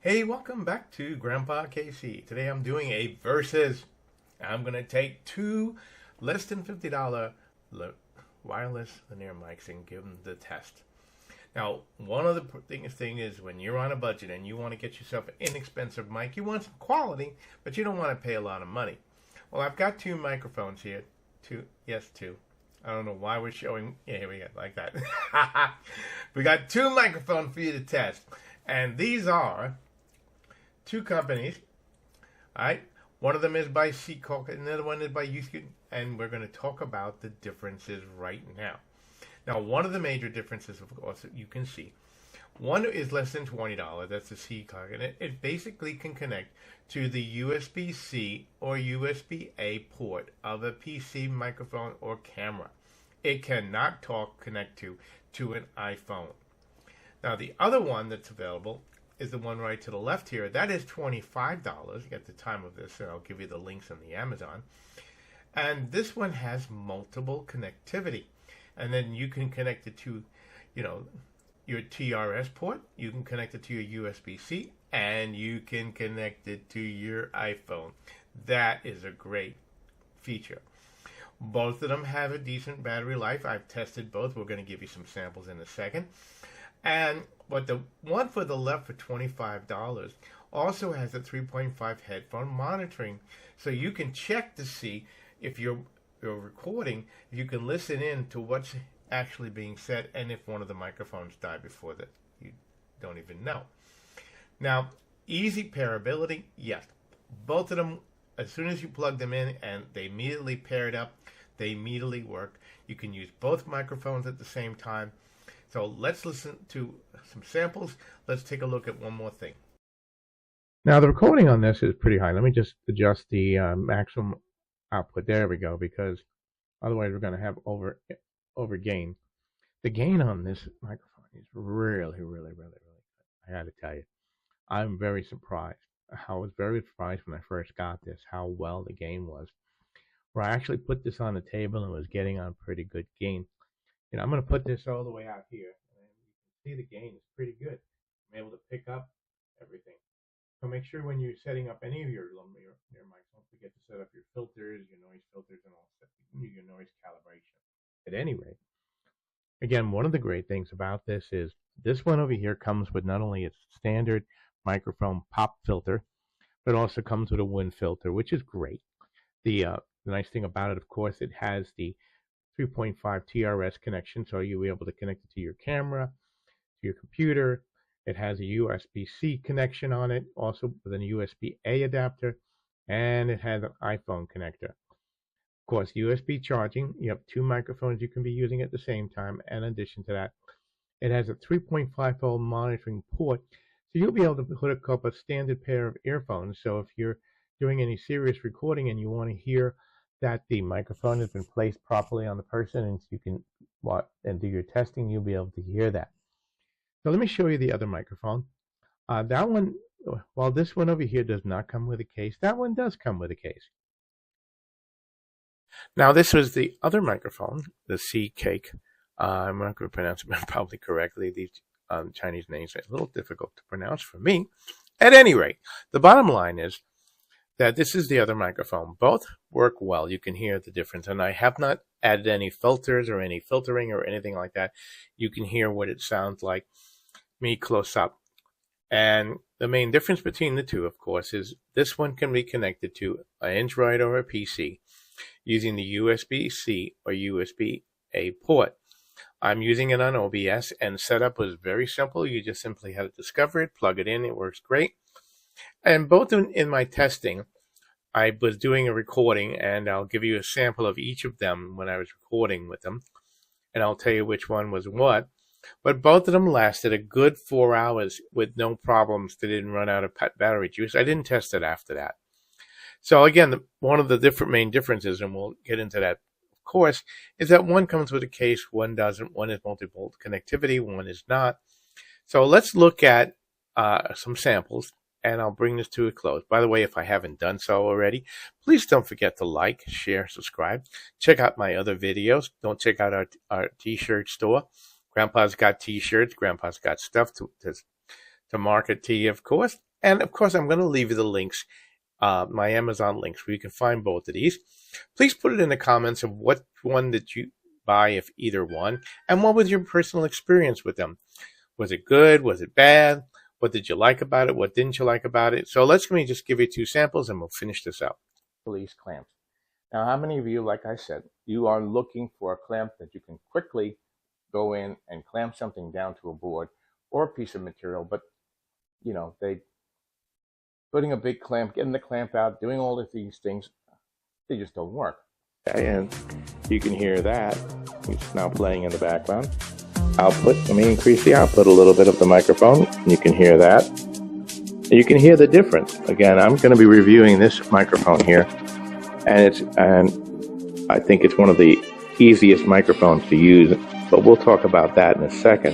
Hey, welcome back to Grandpa KC. Today I'm doing a versus. I'm going to take two less than $50 wireless linear mics and give them the test. Now, one of the thing is when you're on a budget and you want to get yourself an inexpensive mic, you want some quality, but you don't want to pay a lot of money. Well, I've got two microphones here. Two. I don't know why we're showing. Yeah, here we go, like that. We got two microphones for you to test. And these are two companies. All right. One of them is by CKOKC, and the other one is by UC, and we're going to talk about the differences right now. Now, one of the major differences, of course, you can see. One is less than $20. That's the CKOKC, and it basically can connect to the USB-C or USB-A port of a PC microphone or camera. It cannot connect to an iPhone. Now, the other one that's available is the one right to the left here. That is $25 at the time of this, and I'll give you the links on the Amazon. And this one has multiple connectivity. And then you can connect it to, your TRS port. You can connect it to your USB-C, and you can connect it to your iPhone. That is a great feature. Both of them have a decent battery life. I've tested both. We're going to give you some samples in a second. But the one for the left for $25 also has a 3.5 headphone monitoring. So you can check to see if you're recording, if you can listen in to what's actually being said, and if one of the microphones died before that, you don't even know. Now, easy pairability, yes. Both of them, as soon as you plug them in and they immediately paired up, they immediately work. You can use both microphones at the same time. So let's listen to some samples. Let's take a look at one more thing. Now the recording on this is pretty high. Let me just adjust the maximum output. There we go, because otherwise we're going to have over gain. The gain on this microphone is really good. I got to tell you, I'm very surprised. I was very surprised when I first got this, how well the gain was. Where I actually put this on the table and was getting on pretty good gain. I'm going to put this all the way out here, and you can see the gain is pretty good. I'm able to pick up everything. So make sure when you're setting up any of your mics, don't forget to set up your filters, your noise filters, and all that, your noise calibration. At any rate, again, one of the great things about this is this one over here comes with not only its standard microphone pop filter, but also comes with a wind filter, which is great. The nice thing about it, of course, it has the 3.5 TRS connection, so you'll be able to connect it to your camera, to your computer. It has a USB-C connection on it, also with a USB-A adapter, and it has an iPhone connector. Of course, USB charging. You have two microphones you can be using at the same time, and in addition to that, it has a 3.5 volt monitoring port, so you'll be able to hook up a standard pair of earphones. So if you're doing any serious recording and you want to hear that the microphone has been placed properly on the person, and you can do your testing, you'll be able to hear that. So let me show you the other microphone. That one, while this one over here does not come with a case, that one does come with a case. Now this was the other microphone, the CKOKC. I'm not going to pronounce it probably correctly. These Chinese names are a little difficult to pronounce for me. At any rate, the bottom line is that this is the other microphone. Both work well. You can hear the difference. And I have not added any filters or any filtering or anything like that. You can hear what it sounds like me close up. And the main difference between the two, of course, is this one can be connected to an Android or a PC using the USB-C or USB-A port. I'm using it on OBS, and setup was very simple. You just simply had to discover it, plug it in, it works great. And both in my testing, I was doing a recording, and I'll give you a sample of each of them when I was recording with them, and I'll tell you which one was what. But both of them lasted a good 4 hours with no problems. They didn't run out of battery juice. I didn't test it after that. So again, one of the main differences, and we'll get into that, of course, is that one comes with a case, one doesn't. One is multi-volt connectivity, one is not. So let's look at some samples, and I'll bring this to a close. By the way, if I haven't done so already, please don't forget to like, share, subscribe. Check out my other videos. Don't check out our t-shirt store. Grandpa's got t-shirts. Grandpa's got stuff to market to you, of course. And of course, I'm going to leave you the links, my Amazon links, where you can find both of these. Please put it in the comments of what one did you buy, if either one, and what was your personal experience with them. Was it good? Was it bad? What did you like about it? What didn't you like about it? So let me just give you 2 samples and we'll finish this out. Police clamps. Now, how many of you, like I said, you are looking for a clamp that you can quickly go in and clamp something down to a board or a piece of material, but you know, putting a big clamp, getting the clamp out, doing all of these things, they just don't work. And you can hear that. It's now playing in the background. Output, let me increase the output a little bit of the microphone. You can hear that. You can hear the difference. Again, I'm going to be reviewing this microphone here, and I think it's one of the easiest microphones to use, but we'll talk about that in a second.